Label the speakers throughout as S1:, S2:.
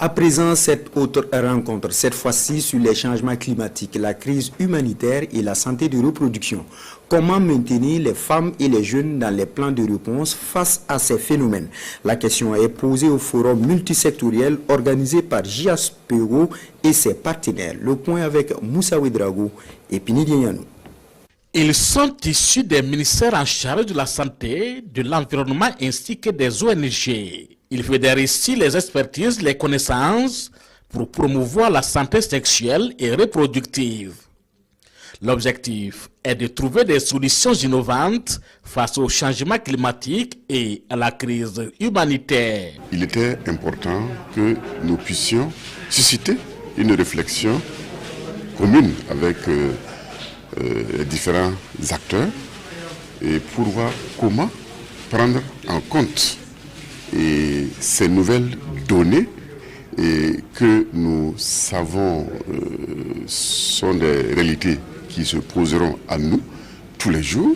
S1: À présent, cette autre rencontre, cette fois-ci sur les changements climatiques, la crise humanitaire et la santé de reproduction. Comment maintenir les femmes et les jeunes dans les plans de réponse face à ces phénomènes? La question est posée au forum multisectoriel organisé par JASPERO et ses partenaires. Le point avec Moussa Ouedraogo et Pini Dianou.
S2: Ils sont issus des ministères en charge de la santé, de l'environnement ainsi que des ONG. Ils fédèrent ici les expertises, les connaissances pour promouvoir la santé sexuelle et reproductive. L'objectif est de trouver des solutions innovantes face au changement climatique et à la crise humanitaire.
S3: Il était important que nous puissions susciter une réflexion commune avec les différents acteurs et pour voir comment prendre en compte ces nouvelles données que nous savons sont des réalités qui se poseront à nous tous les jours.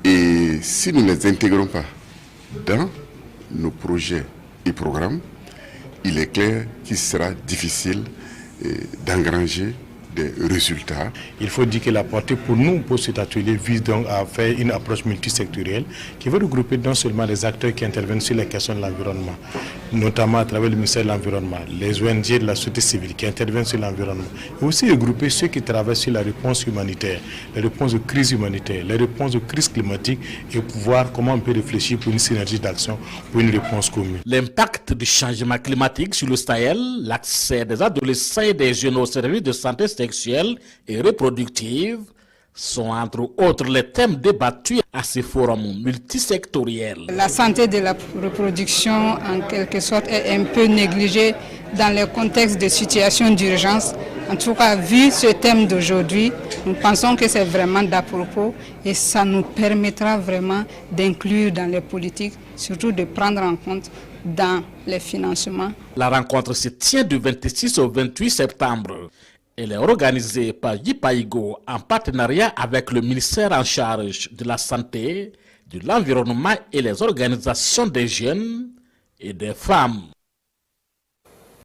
S3: Et si nous ne les intégrons pas dans nos projets et programmes, il est clair qu'il sera difficile d'engranger des résultats.
S4: Il faut dire que la portée pour nous, pour cet atelier, vise donc à faire une approche multisectorielle qui va regrouper non seulement les acteurs qui interviennent sur les questions de l'environnement, notamment à travers le ministère de l'Environnement, les ONG de la société civile qui interviennent sur l'environnement, et aussi regrouper ceux qui travaillent sur la réponse humanitaire, les réponses aux crises humanitaires, les réponses aux crises climatiques et pour voir comment on peut réfléchir pour une synergie d'action, pour une réponse commune.
S2: L'impact du changement climatique sur le Sahel, l'accès des adolescents et des jeunes aux services de santé sexuelle et reproductive sont entre autres les thèmes débattus à ce forum multisectoriel.
S5: La santé de la reproduction en quelque sorte est un peu négligée dans le contexte de situations d'urgence. En tout cas, vu ce thème d'aujourd'hui, nous pensons que c'est vraiment d'à propos et ça nous permettra vraiment d'inclure dans les politiques, surtout de prendre en compte dans les financements.
S2: La rencontre se tient du 26 au 28 septembre. Elle est organisée par JIPAIGO en partenariat avec le ministère en charge de la santé, de l'environnement et les organisations des jeunes et des femmes.